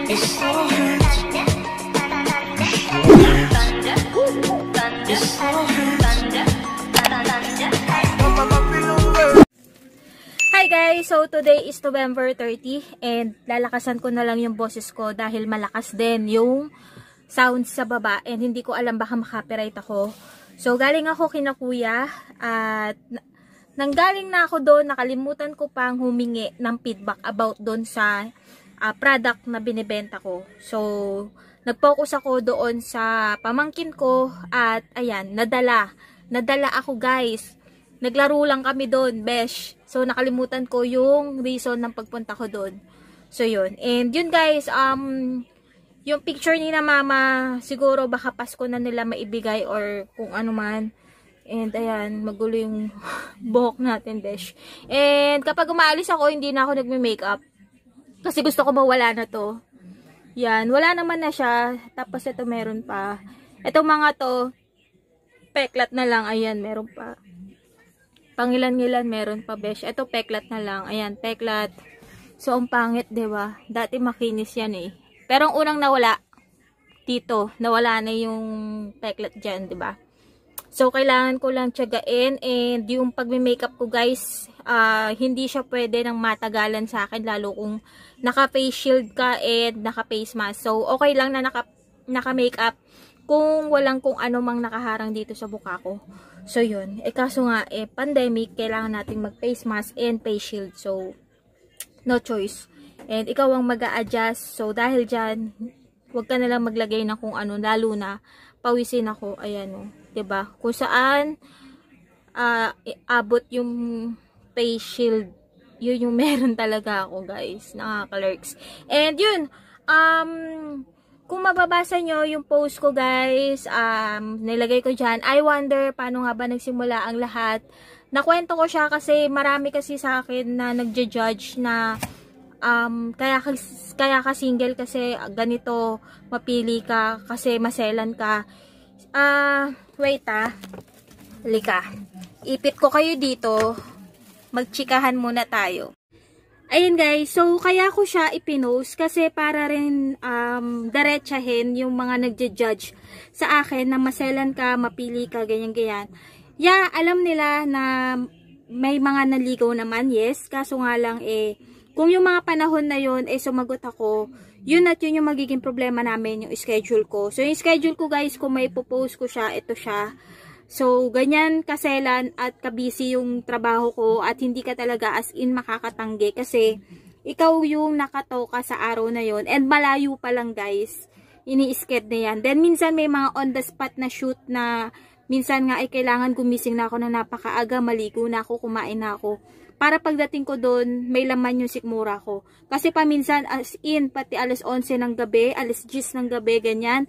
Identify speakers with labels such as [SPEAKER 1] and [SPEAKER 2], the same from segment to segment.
[SPEAKER 1] It so hurts. It so hurts.
[SPEAKER 2] Hi guys! So today is November 30 and lalakasan ko na lang yung boses ko dahil malakas din yung sound sa baba and hindi ko alam baka makapiright ako. So galing ako kina kuya at nanggaling na ako doon, nakalimutan ko pang humingi ng feedback about doon sa product na binibenta ko. So nag-focus ako doon sa pamangkin ko at ayan, nadala ako guys. Naglaro lang kami doon, besh. So, nakalimutan ko yung reason ng pagpunta ko doon. So, yun. And yun guys, yung picture ni na mama, siguro baka Pasko na nila maibigay or kung ano man. And ayan, magulo yung buhok natin, besh. And kapag umaalis ako, hindi na ako nagme-makeup. Kasi gusto ko mawala na to. Yan, wala naman na siya. Tapos ito meron pa. Itong mga to, peklat na lang. Ayan, meron pa. Pangilan-ngilan meron pa, besh. Ito peklat na lang. Ayan, peklat. So, ang pangit, diba? Dati makinis yan eh. Pero ang unang nawala, dito, nawala na yung peklat dyan, diba? So, kailangan ko lang tiyagain. And yung pagme-makeup ko, guys, hindi siya pwede nang matagalan sa akin. Lalo kung naka-face shield ka and naka-face mask. So, okay lang na naka-makeup kung walang kung ano mang nakaharang dito sa buka ko. So, yun. Kaso nga, pandemic, kailangan nating mag-face mask and face shield. So, no choice. And ikaw ang mag-a-adjust. So, dahil dyan, huwag ka nalang maglagay na kung ano, lalo na, pawisin ako. Ayan o. Diba? Kung saan, abot yung face shield. Yun yung meron talaga ako, guys. Nakaka-lurks. And yun, kung mababasa nyo yung post ko guys, nilagay ko dyan, I wonder paano nga ba nagsimula ang lahat. Nakwento ko siya kasi marami kasi sa akin na nagja-judge na kaya ka single kasi ganito, mapili ka kasi maselan ka. Wait halika. Ipit ko kayo dito, magchikahan muna tayo. Ayun guys, so kaya ko siya ipinost kasi para rin diretsahin yung mga nagja-judge sa akin na maselan ka, mapili ka, ganyan-ganyan. Yeah, alam nila na may mga naligaw naman, yes. Kaso nga lang kung yung mga panahon na yun sumagot ako, yun at yun yung magiging problema namin, yung schedule ko. So yung schedule ko guys, kung may popost ko siya, ito siya. So, ganyan kaselan at kabisi yung trabaho ko at hindi ka talaga as in makakatanggi kasi ikaw yung nakatoka sa araw na yon and malayo pa lang guys, ini-sked na yan. Then, minsan may mga on the spot na shoot na minsan nga kailangan gumising na ako na napakaaga, maligo na ako, kumain na ako. Para pagdating ko doon, may laman yung sikmura ko. Kasi paminsan as in, pati alas 11 ng gabi, alas 10 ng gabi, ganyan.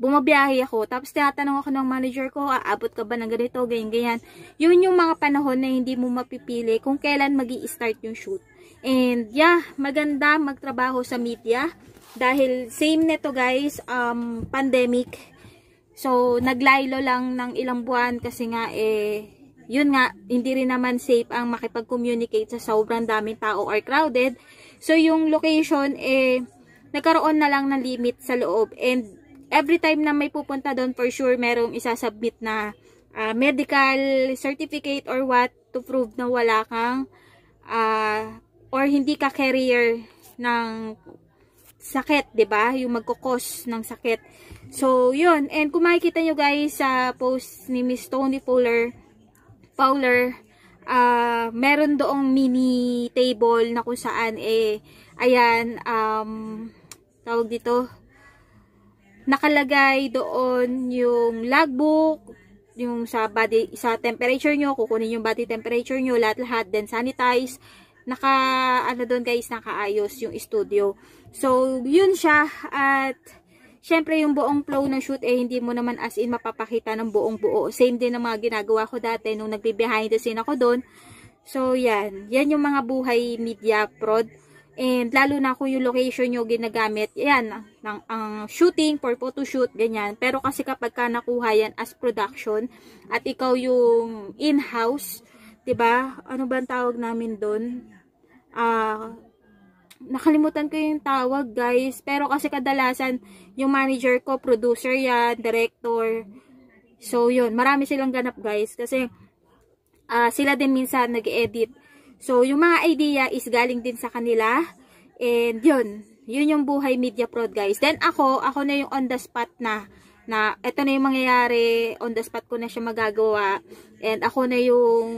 [SPEAKER 2] Bumabiyahe ako, tapos tinatanong ako ng manager ko, aabot ka ba ng ganito, ganyan-ganyan. Yun yung mga panahon na hindi mo mapipili kung kailan magi-start yung shoot. And yeah, maganda magtrabaho sa media dahil same neto guys, pandemic. So, naglaylo lang ng ilang buwan kasi nga yun nga, hindi rin naman safe ang makipag-communicate sa sobrang daming tao or crowded. So, yung location nagkaroon na lang ng limit sa loob and every time na may pupunta doon, for sure, merong isasubmit na medical certificate or what to prove na wala kang or hindi ka carrier ng sakit, 'di ba? Yung magkukos ng sakit. So, yun. And kung makikita nyo guys sa post ni Miss Tony Fowler, meron doong mini table na kung saan ayan, tawag dito, nakalagay doon yung logbook, yung sa body, sa temperature nyo, kukunin yung body temperature nyo, lahat-lahat, then sanitize, ano doon guys, nakaayos yung studio. So, yun siya, at syempre yung buong flow ng shoot, hindi mo naman as in mapapakita ng buong buo. Same din ng mga ginagawa ko dati nung nagbe-behind the scene ako doon. So, yan yung mga buhay media prod. And lalo na kung yung location nyo ginagamit, yan, ang shooting for photo shoot, ganyan. Pero kasi kapag ka nakuha yan as production, at ikaw yung in-house, 'di ba? Ano ba ang tawag namin doon? nakalimutan ko yung tawag guys, pero kasi kadalasan yung manager ko, producer yan, director. So yun, marami silang ganap guys kasi sila din minsan nag-edit. So yung mga idea is galing din sa kanila. And yun yung buhay media prod guys. Then ako na yung on the spot na ito na yung mangyayari, on the spot ko na siya magagawa. And ako na yung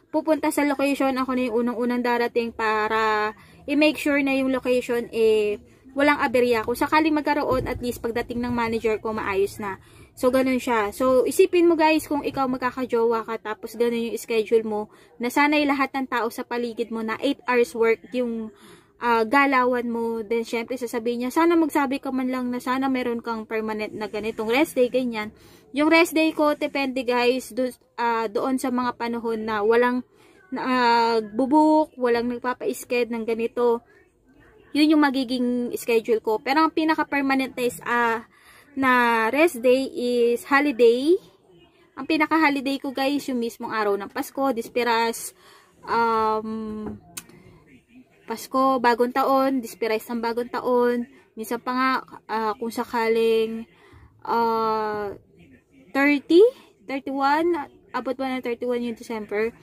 [SPEAKER 2] pupunta sa location, ako na yung unang-unang darating para i-make sure na yung location walang aberya. Kung sakaling magkaroon, at least pagdating ng manager ko, maayos na. So, ganun siya. So, isipin mo guys, kung ikaw magkakajowa ka, tapos ganun yung schedule mo, na sana'y lahat ng tao sa paligid mo na 8 hours work yung galawan mo, then syempre sasabihin niya, sana magsabi ka man lang na sana meron kang permanent na ganitong rest day, ganyan. Yung rest day ko, depende guys, doon sa mga panahon na walang bubuk, walang nagpapa-sked ng ganito. Yun yung magiging schedule ko. Pero ang pinaka-permanent na rest day is holiday. Ang pinaka-holiday ko guys, yung mismong araw ng Pasko, Disperas, Pasko, Bagong Taon, Disperas ng Bagong Taon. Minsan pa nga, kung sakaling 30, 31, abot ba na 31 yung December,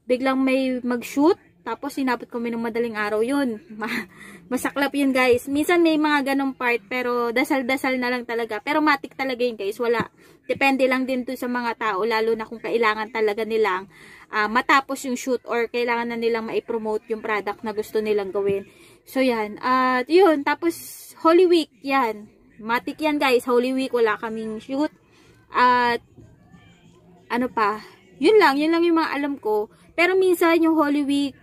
[SPEAKER 2] biglang may mag-shoot, tapos sinabot kami ng madaling araw yun. Masaklap yun guys. Minsan may mga ganong part, pero dasal-dasal na lang talaga. Pero matik talaga yun guys, wala. Depende lang din to sa mga tao, lalo na kung kailangan talaga nilang matapos yung shoot or kailangan na nilang ma-promote yung product na gusto nilang gawin. So yan, at yun, tapos Holy Week, yan. Matik yan guys, Holy Week, wala kaming shoot. At ano pa, yun lang yung mga alam ko. Pero minsan yung Holy Week,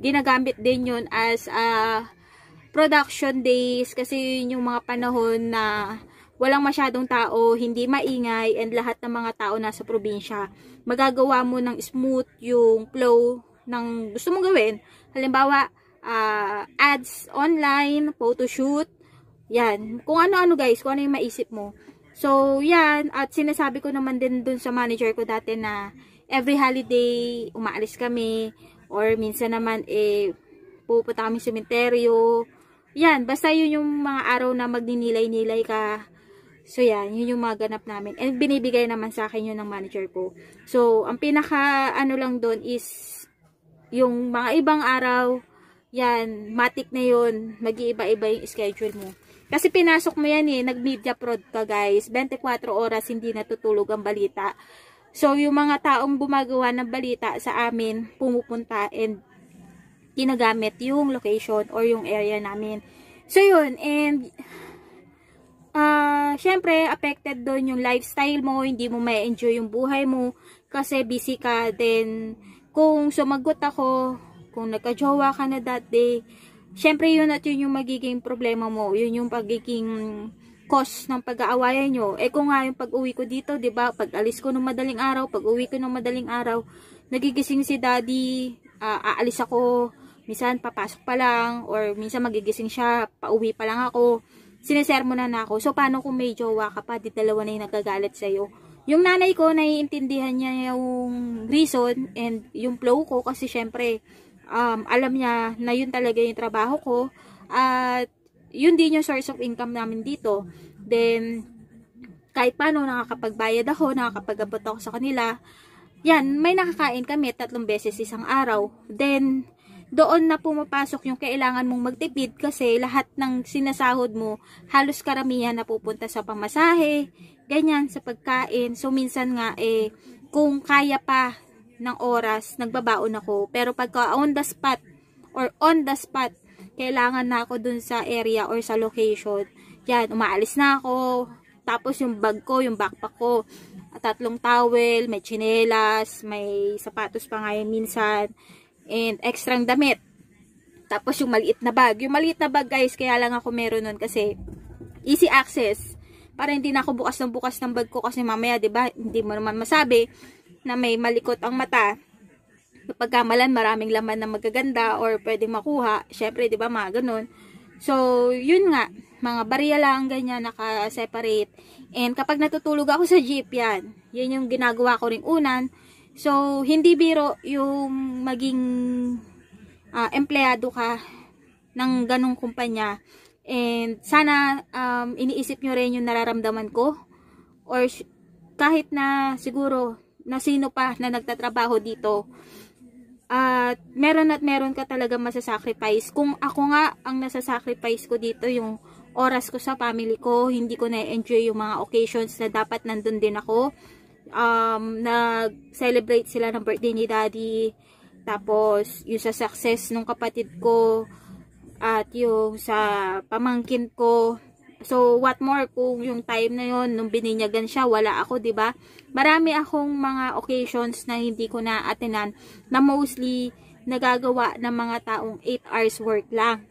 [SPEAKER 2] ginagamit din yun as production days kasi yun yung mga panahon na walang masyadong tao, hindi maingay, and lahat ng mga tao nasa probinsya. Magagawa mo ng smooth yung flow ng gusto mong gawin. Halimbawa, ads online, photoshoot, yan. Kung ano-ano guys, kung ano yung maisip mo. So, yan. At sinasabi ko naman din dun sa manager ko dati na every holiday, umaalis kami. Or minsan naman, pupunta kami sa sementeryo. Yan. Basta yun yung mga araw na magninilay-nilay ka. So, yan. Yun yung mga ganap namin. And binibigay naman sa akin yun ng manager ko. So, ang pinaka, lang dun is, yung mga ibang araw, yan, matik na yun. Mag-iiba-iba yung schedule mo. Kasi pinasok mo yan nag-media prod ka guys. 24 oras hindi natutulog ang balita. So, yung mga taong gumagawa ng balita sa amin, pumupunta and ginagamit yung location or yung area namin. So, yun. And, syempre, affected doon yung lifestyle mo. Hindi mo may enjoy yung buhay mo kasi busy ka. Then, kung sumagot ako, kung nagka-jowa ka na that day, syempre yun at yun yung magiging problema mo. Yun yung pagiging cause ng pag-aawayan nyo. Kung nga yung pag-uwi ko dito, diba? Pag alis ko ng madaling araw, pag uwi ko ng madaling araw, nagigising si daddy, aalis ako, minsan papasok pa lang, or minsan magigising siya, pauwi pa lang ako, sinesermonan na ako. So, paano kung may jowa ka pa, di dalawa na yung nagagalit sa'yo? Yung nanay ko, naiintindihan niya yung reason and yung flow ko, kasi syempre, alam niya na yun talaga yung trabaho ko at yun din yung source of income namin dito. Then kahit paano nakakapagbayad ako, nakakapag-abot ako sa kanila. Yan, may nakakain kami 3 beses isang araw. Then doon na pumapasok yung kailangan mong magtipid kasi lahat ng sinasahod mo, halos karamihan na pupunta sa pamasahe, ganyan, sa pagkain. So minsan nga kung kaya pa ng oras, nagbabaon ako. Pero pagka on the spot, kailangan na ako dun sa area or sa location, yan, umaalis na ako. Tapos yung bag ko, yung backpack ko, 3 towel, may tsinelas, may sapatos pa ngayon minsan, and extrang damit. Tapos yung maliit na bag. Yung maliit na bag guys, kaya lang ako meron nun kasi easy access. Para hindi na ako bukas ng bag ko kasi mamaya, diba, hindi mo naman masabi na may malikot ang mata. Kapag kamalan, maraming laman na magaganda or pwedeng makuha. Syempre, di ba, mga ganun. So, yun nga. Mga barya lang, ganyan, naka-separate. And kapag natutulog ako sa jeep, yan. Yan yung ginagawa ko ring unan. So, hindi biro yung maging empleyado ka ng ganong kumpanya. And sana iniisip nyo rin yung nararamdaman ko, or kahit na siguro na sino pa na nagtatrabaho dito, at meron ka talaga masasacrifice. Kung ako nga ang nasasacrifice ko dito, yung oras ko sa family ko, hindi ko na-enjoy yung mga occasions na dapat nandun din ako. Nag-celebrate sila ng birthday ni daddy, tapos yung sa success ng kapatid ko, at yung sa pamangkin ko. So what more kung yung time na yon nung bininyagan siya, wala ako, 'di ba? Marami akong mga occasions na hindi ko na-attenan, na mostly nagagawa ng mga taong 8 hours work lang.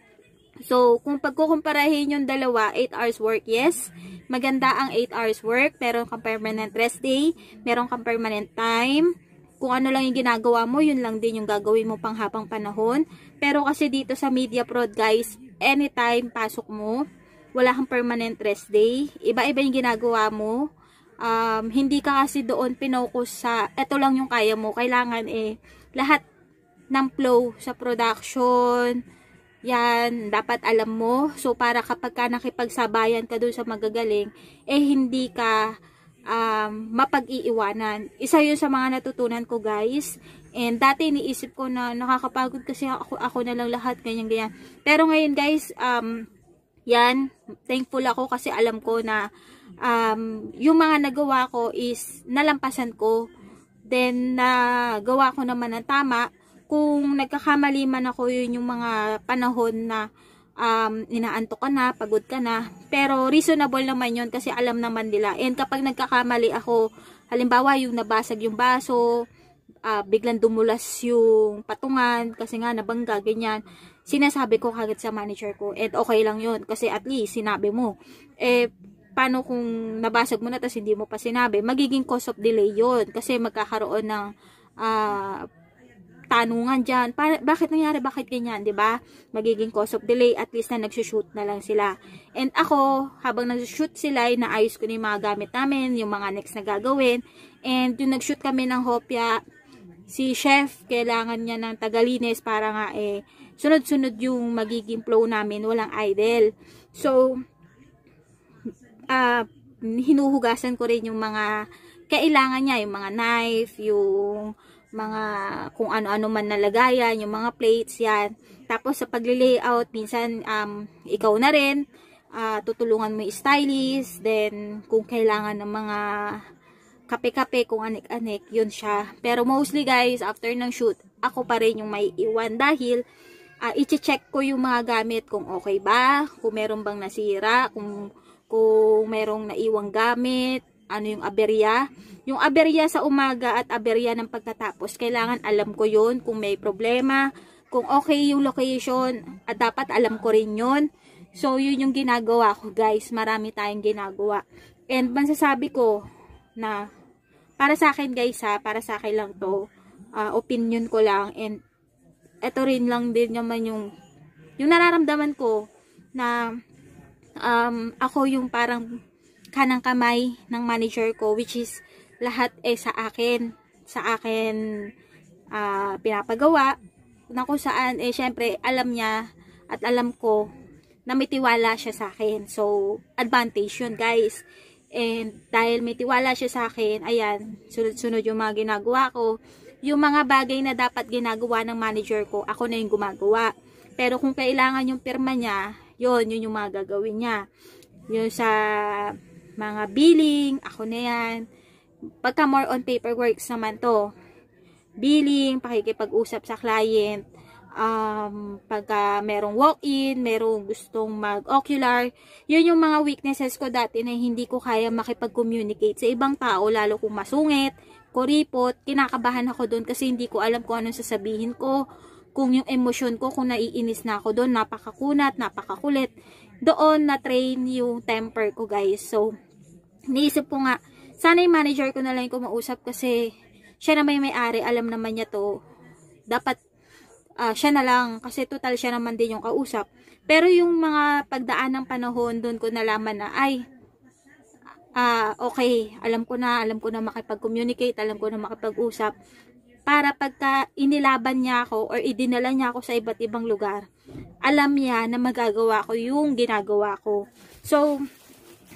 [SPEAKER 2] So, kung pagkukumparahin yung dalawa, 8 hours work, yes, maganda ang 8 hours work, meron kang permanent rest day, meron kang permanent time, kung ano lang yung ginagawa mo, yun lang din yung gagawin mo pang habang panahon. Pero kasi dito sa Media Prod, guys, anytime pasok mo, wala kang permanent rest day, iba-iba yung ginagawa mo. Hindi ka kasi doon pinokus sa, eto lang yung kaya mo, kailangan lahat ng flow sa production, yan, dapat alam mo. So, para kapag ka nakipagsabayan ka doon sa magagaling, hindi ka mapag-iiwanan. Isa yun sa mga natutunan ko, guys. And dati iniisip ko na nakakapagod kasi ako na lang lahat, ganyan. Pero ngayon, guys, yan, thankful ako kasi alam ko na yung mga nagawa ko is nalampasan ko. Then, nagawa ko naman ng tama. Kung nagkakamali man ako, yun yung mga panahon na inaantok ka na, pagod ka na. Pero reasonable naman yun kasi alam naman nila. And kapag nagkakamali ako, halimbawa yung nabasag yung baso, biglang dumulas yung patungan kasi nga nabangga, ganyan, sinasabi ko kagad sa manager ko. And okay lang yun kasi at least sinabi mo. Paano kung nabasag mo na tapos hindi mo pa sinabi? Magiging cause of delay yun kasi magkakaroon ng tanungan dyan, bakit nangyari, bakit ganyan, di ba? Magiging cause of delay, at least na nagsushoot na lang sila. And ako, habang nagsushoot sila, naayos ko na yung mga gamit namin, yung mga next na gagawin. And yung nagshoot kami ng hopya, si chef, kailangan niya ng tagalinis para nga sunod-sunod yung magiging flow namin, walang idle. So, hinuhugasan ko rin yung mga kailangan niya, yung mga knife, yung mga kung ano-ano man nalagayan, yung mga plates, yan. Tapos sa pagli-layout, minsan ikaw na rin, tutulungan mo yung stylist, then kung kailangan ng mga kape-kape, kung anik-anik, yun siya. Pero mostly guys, after ng shoot, ako pa rin yung may iwan dahil i-check ko yung mga gamit kung okay ba, kung meron bang nasira, kung merong naiwang gamit, ano yung aberya. Yung aberya sa umaga at aberya ng pagtatapos, kailangan alam ko yun kung may problema, kung okay yung location, at dapat alam ko rin yun. So, yun yung ginagawa ko guys. Marami tayong ginagawa. And masasabi ko na, para sa akin guys para sa akin lang to, opinion ko lang, and eto rin lang din naman yung nararamdaman ko na ako yung parang kanang kamay ng manager ko, which is lahat sa akin pinapagawa, na kung saan syempre alam niya at alam ko na may tiwala siya sa akin. So advantage yun guys. And dahil may tiwala siya sa akin, ayan, sunod-sunod yung mga ginagawa ko. Yung mga bagay na dapat ginagawa ng manager ko, ako na yung gumagawa. Pero kung kailangan yung pirma niya, yun yung mga gagawin niya. Yung sa mga billing, ako na yan. Pagka more on paperwork naman to, billing, pakikipag-usap sa client, pagka merong walk-in, merong gustong mag-ocular, yun yung mga weaknesses ko dati na hindi ko kaya makipag-communicate sa ibang tao, lalo kung masungit, kuripot, kinakabahan ako doon kasi hindi ko alam kung anong sasabihin ko, kung yung emosyon ko, kung naiinis na ako doon, napakakunat, napakakulit, doon na-train yung temper ko guys. So, niisip ko nga, sana yung manager ko na lang yung kumausap kasi siya na may-ari, alam naman niya to. Dapat siya na lang kasi total siya naman din yung kausap. Pero yung mga pagdaan ng panahon, doon ko nalaman na okay, alam ko na makipag-communicate, alam ko na makipag-usap. para pagka inilaban niya ako or idinala niya ako sa iba't ibang lugar, alam niya na magagawa ko yung ginagawa ko. So,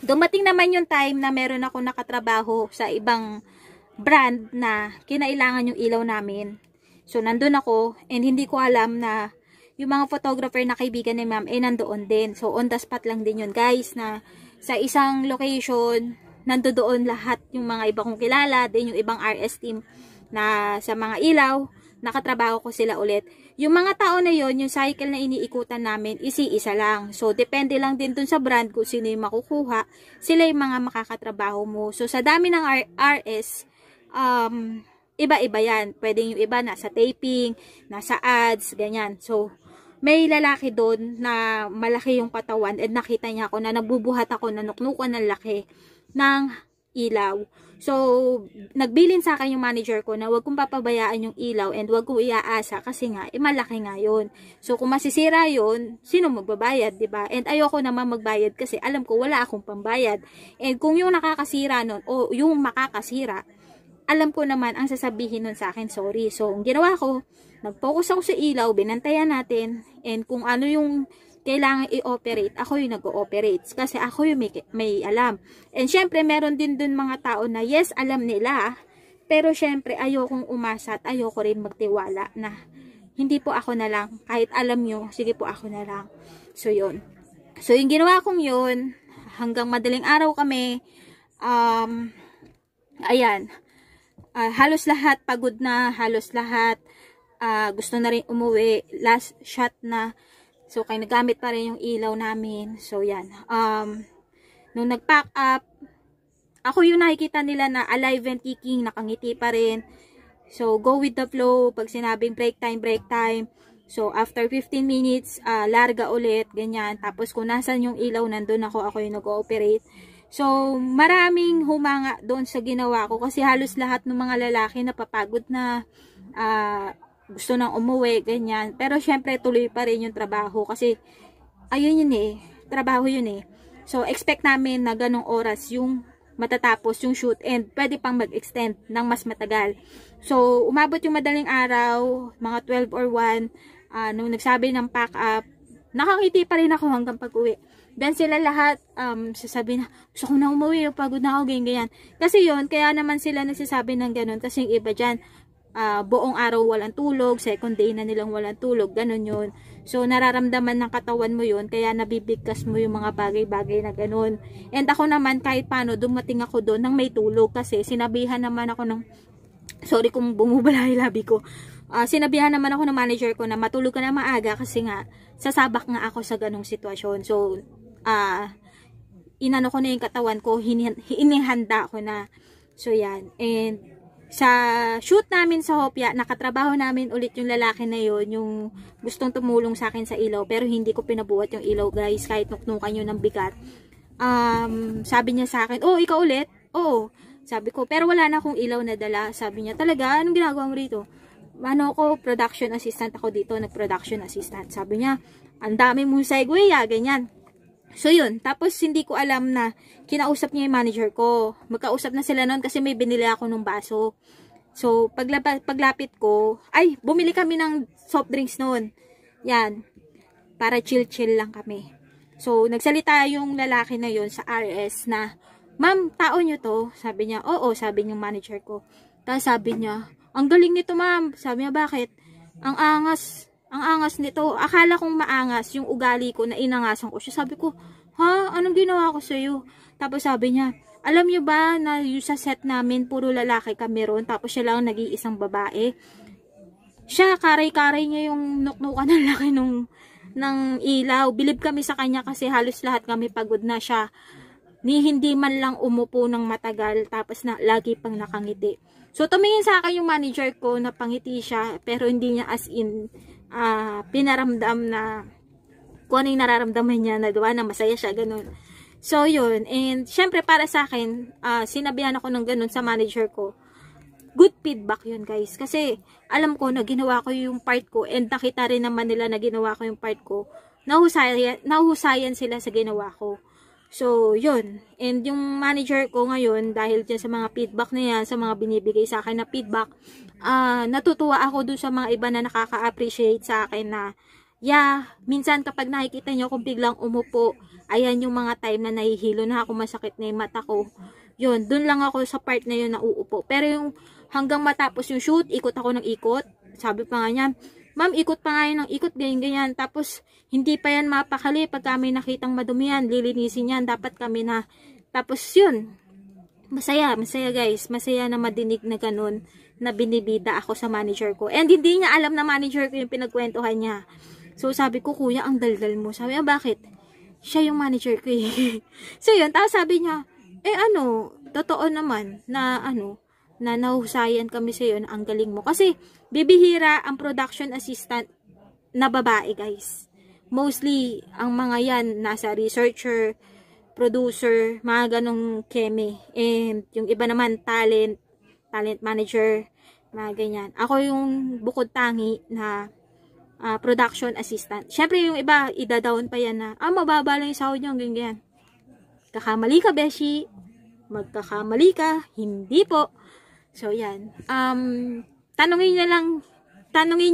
[SPEAKER 2] dumating naman yung time na meron ako nakatrabaho sa ibang brand na kinailangan yung ilaw namin. So, nandun ako and hindi ko alam na yung mga photographer na kaibigan ni ma'am nandoon din. So, on the spot lang din yun guys, na sa isang location, nandoon lahat yung mga iba kong kilala, din yung ibang RS team na sa mga ilaw, nakatrabaho ko sila ulit. Yung mga tao na yon, yung cycle na iniikutan namin, isa lang. So, depende lang din dun sa brand kung sino yung makukuha. Sila yung mga makakatrabaho mo. So, sa dami ng RS, iba-iba yan. Pwedeng yung iba nasa taping, nasa ads, ganyan. So, may lalaki doon na malaki yung katawan at nakita niya ako na nagbubuhat ako, nanuknukan ng laki ng ilaw. So, nagbilin sa akin yung manager ko na wag kong papabayaan yung ilaw and wag kong iaasa kasi nga, malaki nga yun. So, kung masisira yun, sino magbabayad, diba? And ayoko naman magbayad kasi alam ko wala akong pambayad. And kung yung nakakasira nun o yung makakasira, alam ko naman ang sasabihin nun sa akin, sorry. So, ang ginawa ko, nag-focus ako sa ilaw, binantayan natin, and kung ano yung kailangan i-operate, ako yung nag-ooperate. Kasi ako yung may alam. And syempre, meron din dun mga tao na yes, alam nila. Pero syempre, ayokong umasa at ayoko rin magtiwala na hindi po ako na lang. Kahit alam nyo, sige po ako na lang. So, yun. So, yung ginawa kong yun, hanggang madaling araw kami, ayan, halos lahat, pagod na, halos lahat, gusto na rin umuwi, last shot na. So, kaya nagamit pa rin yung ilaw namin. So, yan. Nung nag-pack up, ako yung nakikita nila na alive and kicking, nakangiti pa rin. So, go with the flow. Pag sinabing break time, break time. So, after 15 minutes, larga ulit, ganyan. Tapos, kung nasan yung ilaw, nandun ako yung nag-ooperate. So, maraming humanga doon sa ginawa ko. Kasi halos lahat ng mga lalaki napapagod na, gusto nang umuwi, ganyan. Pero syempre tuloy pa rin yung trabaho kasi ayun yun trabaho yun So expect namin na ganong oras yung matatapos yung shoot and pwede pang mag-extend ng mas matagal. So umabot yung madaling araw, mga 12 or 1, nung nagsabi ng pack up, nakangiti pa rin ako hanggang pag-uwi. Then sila lahat sasabi na, gusto ko na umuwi, pagod na ako, ganyan. Kasi yun, kaya naman sila nagsasabi ng ganon kasi yung iba dyan, buong araw walang tulog, second day na nilang walang tulog, ganun yun. So, nararamdaman ng katawan mo yun, kaya nabibigkas mo yung mga bagay-bagay na ganun. And ako naman, kahit paano, dumating ako doon nang may tulog, kasi sinabihan naman ako ng, sorry kung bumubala yung labi ko, sinabihan naman ako ng manager ko na matulog ka na maaga, kasi nga, sasabak nga ako sa ganung sitwasyon. So, inano ko na yung katawan ko, hinihanda ko na. So, yan. And, sa shoot namin sa Hopia, nakatrabaho namin ulit yung lalaki na yun, yung gustong tumulong sa akin sa ilaw, pero hindi ko pinabuhat yung ilaw guys, kahit nuknukan yun ng bigat. Sabi niya sa akin, oh, ikaw ulit? Oo. Sabi ko, pero wala na akong ilaw na dala. Sabi niya, talaga? Anong ginagawa mo rito? Ano ko, production assistant ako dito, nag-production assistant. Sabi niya, ang dami mong segue, ganyan. So yun, tapos hindi ko alam na kinausap niya yung manager ko. Magkausap na sila noon kasi may binili ako ng baso. So paglapit ko, ay bumili kami ng soft drinks noon. Yan, para chill-chill lang kami. So nagsalita yung lalaki na yun sa RS na, ma'am, tao nyo to? Sabi niya, oo, sabi yung manager ko. Tapos sabi niya, ang galing nito ma'am. Sabi niya, bakit? Ang angas nito. Akala kong maangas yung ugali ko na inangasan ko siya. Sabi ko, ha? Anong ginawa ko sa'yo? Tapos sabi niya, alam niyo ba na yung sa set namin, puro lalaki kami ron, tapos siya lang nag-iisang babae. Siya, karay-karay niya yung nuknukan ng laki ng ilaw. Bilib kami sa kanya kasi halos lahat kami pagod na siya. Hindi man lang umupo ng matagal, tapos na lagi pang nakangiti. So, tumingin sa akin yung manager ko na pangiti siya, pero hindi niya as in pinaramdam na kung ano yung nararamdaman niya, nagawa na masaya siya, ganun. So, yun. And, syempre, para sa akin, sinabihan ako ng ganun sa manager ko. Good feedback yun, guys. Kasi, alam ko na ginawa ko yung part ko and nakita rin naman nila na ginawa ko yung part ko. Nahusayan sila sa ginawa ko. So, yun. And yung manager ko ngayon, dahil dyan sa mga feedback na yan, sa mga binibigay sa akin na feedback, natutuwa ako dun sa mga iba na nakaka-appreciate sa akin na, minsan kapag nakikita nyo kung biglang umupo, ayan yung mga time na nahihilo na ako, masakit na yung mata ko. Yun, dun lang ako sa part na yun na uupo. Pero yung hanggang matapos yung shoot, ikot ako ng ikot. Sabi pa nga niya, ma'am, ikot pa nga yun ng ikot, ganyan-ganyan. Tapos, hindi pa yan mapakali pag kami nakitang madumi yan, lilinisin yan, dapat kami na. Tapos yun, masaya guys, masaya na madinig na ganun, na binibida ako sa manager ko. And hindi niya alam na manager ko yung pinagkwentuhan niya. So sabi ko, kuya, ang daldal mo. Sabi niya, bakit? Siya yung manager ko eh. So yun, tapos sabi niya, totoo naman na na nahusayan kami sa yun, ang galing mo. Kasi, bibihira ang production assistant na babae, guys. Mostly, ang mga yan, nasa researcher, producer, mga ganong keme. And, yung iba naman, talent manager, mga ganyan. Ako yung bukod tangi na production assistant. Siyempre, yung iba, idadaon pa yan na, mababa lang yung sahod nyo, ganyan. Kakamali ka, Beshi. Magkakamali ka. Hindi po. So, yan. Tanungin nyo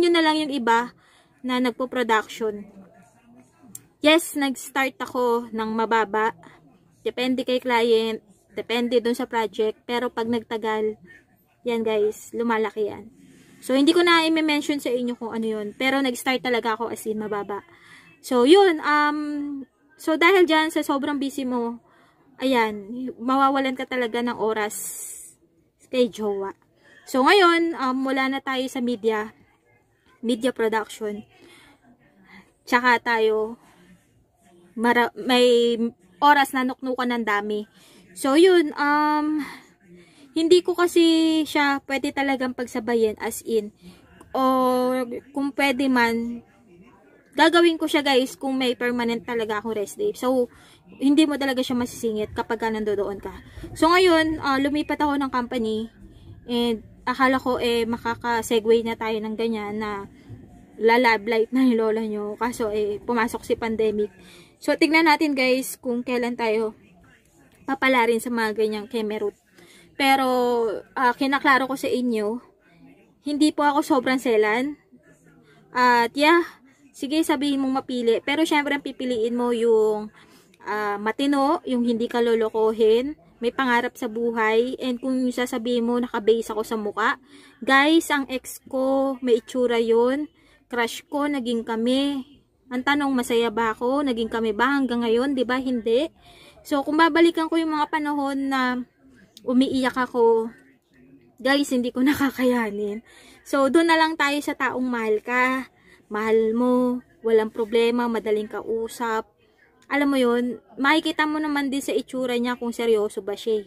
[SPEAKER 2] na lang yung iba na nagpo-production. Yes, nag-start ako ng mababa. Depende kay client. Depende dun sa project. Pero pag nagtagal, yan guys, lumalaki yan. So, hindi ko na i-mention sa inyo kung ano yun. Pero nag-start talaga ako as in mababa. So, yun. So, dahil dyan sa sobrang busy mo, ayan, mawawalan ka talaga ng oras kay jowa. So, ngayon, mula na tayo sa media production. Tsaka tayo, may oras na nuknukan ng dami. So, yun, hindi ko kasi siya pwede talagang pagsabayin as in. O, kung pwede man, gagawin ko siya guys kung may permanent talaga akong rest day. So, hindi mo talaga siya masisingit kapag nandoon ka. So, ngayon, lumipat ako ng company and akala ko makaka-segue na tayo ng ganyan na lalab light na yung lola nyo. Kaso, pumasok si pandemic. So, tignan natin guys kung kailan tayo papala rin sa mga ganyang kemerut. Pero, kinaklaro ko sa inyo, hindi po ako sobrang selan. At, sige, sabihin mong mapili. Pero, syempre, pipiliin mo yung matino, yung hindi ka lolokohin, may pangarap sa buhay, and kung sasabihin mo, nakabase ako sa muka. Guys, ang ex ko, may itsura yun. Crush ko, naging kami. Ang tanong, masaya ba ako? Naging kami ba hanggang ngayon? Diba? Hindi. So, kung babalikan ko yung mga panahon na umiiyak ako, guys, hindi ko nakakayanin. So, doon na lang tayo sa taong mahal ka. Mahal mo, walang problema, madaling kausap. Alam mo yun, makikita mo naman din sa itsura niya kung seryoso ba siya.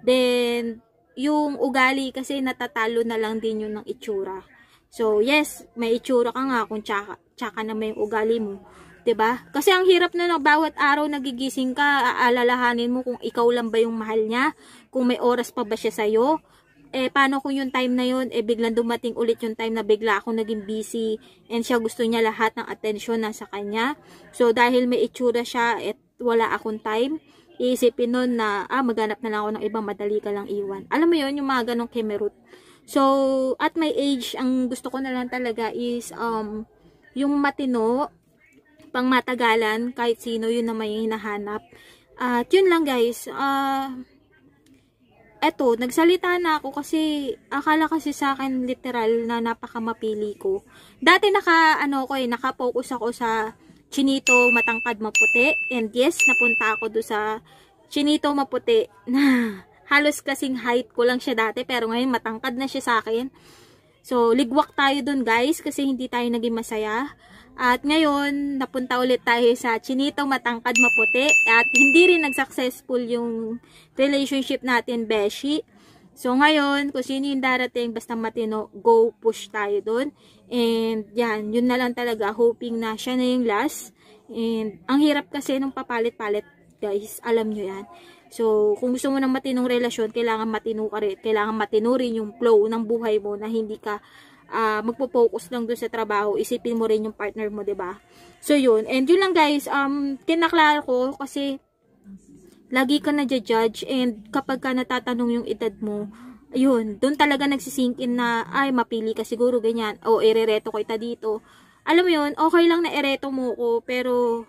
[SPEAKER 2] Then, yung ugali kasi natatalo na lang din yun ng itsura. So, yes, may itsura ka nga kung tsaka naman yung ugali mo. 'Di ba? Kasi ang hirap na bawat araw nagigising ka, aalalahanin mo kung ikaw lang ba yung mahal niya, kung may oras pa ba siya sa'yo. Paano kung yung time na yun, biglang dumating ulit yung time na bigla akong naging busy and siya gusto niya lahat ng atensyon nasa kanya. So, dahil may itsura siya at wala akong time, iisipin nun na, maghanap na lang ako ng ibang, madali ka lang iwan. Alam mo yun, yung mga ganong kemerut. So, at my age, ang gusto ko na lang talaga is, yung matino, pang matagalan, kahit sino yun na may hinahanap. At yun lang guys, eto, nagsalita na ako kasi akala kasi sa akin literal na napakamapili ko. Dati naka-focus ako sa chinito matangkad maputi. And yes, napunta ako do sa chinito maputi na halos kasing height ko lang siya dati. Pero ngayon matangkad na siya sa akin. So, ligwak tayo dun guys kasi hindi tayo naging masaya. At ngayon, napunta ulit tayo sa chinito matangkad maputi. At hindi rin nag-successful yung relationship natin, beshi. So, ngayon, kung sino yung darating, basta matino, go push tayo dun. And, yan, yun na lang talaga. Hoping na siya na yung last. And, ang hirap kasi nung papalit-palit, guys. Alam nyo yan. So, kung gusto mo ng matinong relasyon, kailangan matino ka rin. Kailangan matino rin yung flow ng buhay mo na hindi ka magpo-focus lang dun sa trabaho, isipin mo rin yung partner mo, 'di ba? So yun, and yun lang guys, kinaklaro ko kasi lagi ka na-judge, and kapag ka natatanong yung edad mo, ayun, doon talaga nagsisink in na, ay, mapili ka siguro, ganyan, o irereto ko ita dito. Alam mo yun, okay lang na ireto mo ko, pero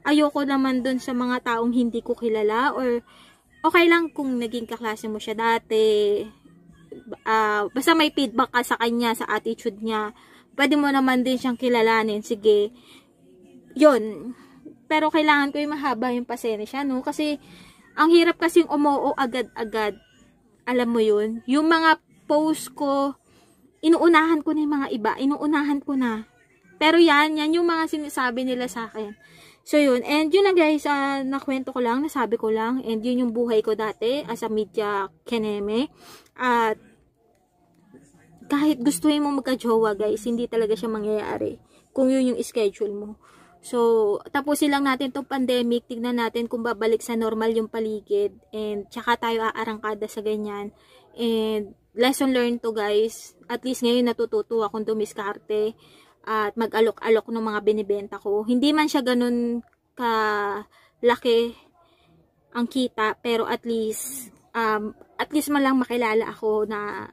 [SPEAKER 2] ayoko naman doon sa mga taong hindi ko kilala, or okay lang kung naging kaklase mo siya dati, basta may feedback ka sa kanya, sa attitude niya, pwede mo naman din siyang kilalanin, sige, yun. Pero kailangan ko yung mahaba yung pasensya, no? Kasi, ang hirap kasing umoo agad-agad. Alam mo yun? Yung mga post ko, inuunahan ko na yung mga iba. Inuunahan ko na. Pero yan yung mga sinasabi nila sa akin. So, yun. And yun lang guys, nakwento ko lang, nasabi ko lang. And yun yung buhay ko dati as a media keneme. At, kahit gustuhin mo magka-jowa guys, hindi talaga siya mangyayari. Kung yun yung schedule mo. So, tapusin lang natin tong pandemic, tignan natin kung babalik sa normal yung paligid, and tsaka tayo aarangkada sa ganyan. And lesson learned to guys, at least ngayon natututo akong dumiskarte at mag-alok-alok ng mga binibenta ko. Hindi man siya ganun kalaki ang kita, pero at least man lang makilala ako na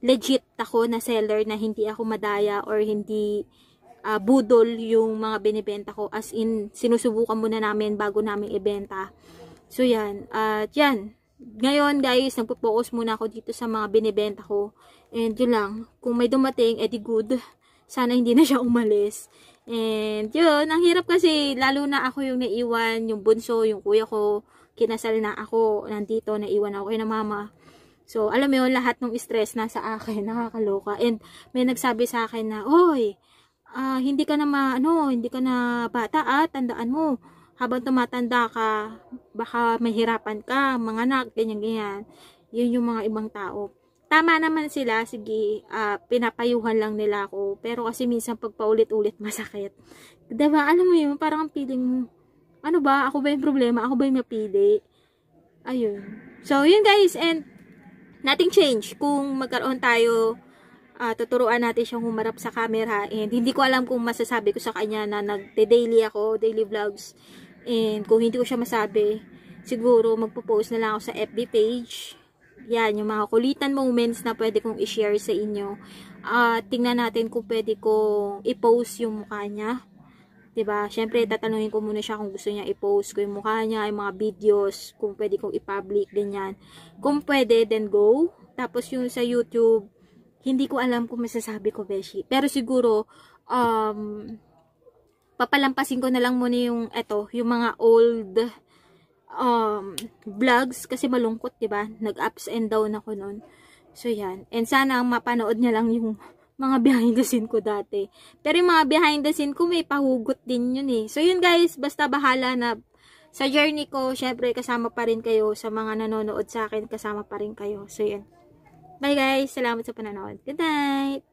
[SPEAKER 2] legit ako na seller, na hindi ako madaya or hindi budol yung mga binibenta ko, as in sinusubukan muna namin bago namin ibenta. So yan, at yan, ngayon guys nagpo-focus muna ako dito sa mga binibenta ko, and yun lang, kung may dumating edi good, sana hindi na siya umalis. And yun, ang hirap kasi, lalo na ako yung naiwan, yung bunso, yung kuya ko kinasal na, ako nandito, naiwan ako kay na mama. So alam mo yun, lahat ng stress nasa akin, nakakaloka. And may nagsabi sa akin na, oy, hindi ka na hindi ka na bata, tandaan mo, habang tumatanda ka, baka mahirapan ka, mga anak, ganyan. Yun yung mga ibang tao. Tama naman sila, sige, pinapayuhan lang nila ako, pero kasi minsan pag paulit-ulit masakit. Diba, alam mo yun, parang ang feeling mo, ano ba, ako ba yung problema, ako ba yung mapili? Ayun. So, yun guys, and nothing change kung magkaroon tayo, tuturuan natin siyang humarap sa camera, and hindi ko alam kung masasabi ko sa kanya na nagde-daily ako, daily vlogs, and kung hindi ko siya masabi, siguro magpo-post na lang ako sa FB page. Yan, yung mga kulitan moments na pwede kong i-share sa inyo. Tingnan natin kung pwede kong i-post yung mukha niya. Diba? Siyempre, tatanungin ko muna siya kung gusto niya i-post ko yung mukha niya, yung mga videos, kung pwede kong i-public, ganyan. Kung pwede, then go. Tapos yung sa YouTube, hindi ko alam kung masasabi ko, beshi. Pero siguro, papalampasin ko na lang muna yung, yung mga old vlogs, kasi malungkot, diba? Nag-ups and down ako nun. So, yan. And sana mapanood niya lang yung mga behind the scene ko dati. Pero yung mga behind the scene ko, may pahugot din yun eh. So, yun guys, basta bahala na sa journey ko, syempre, kasama pa rin kayo. Sa mga nanonood sa akin, kasama pa rin kayo. So, yun. Bye guys. Salamat sa panonood. Good night.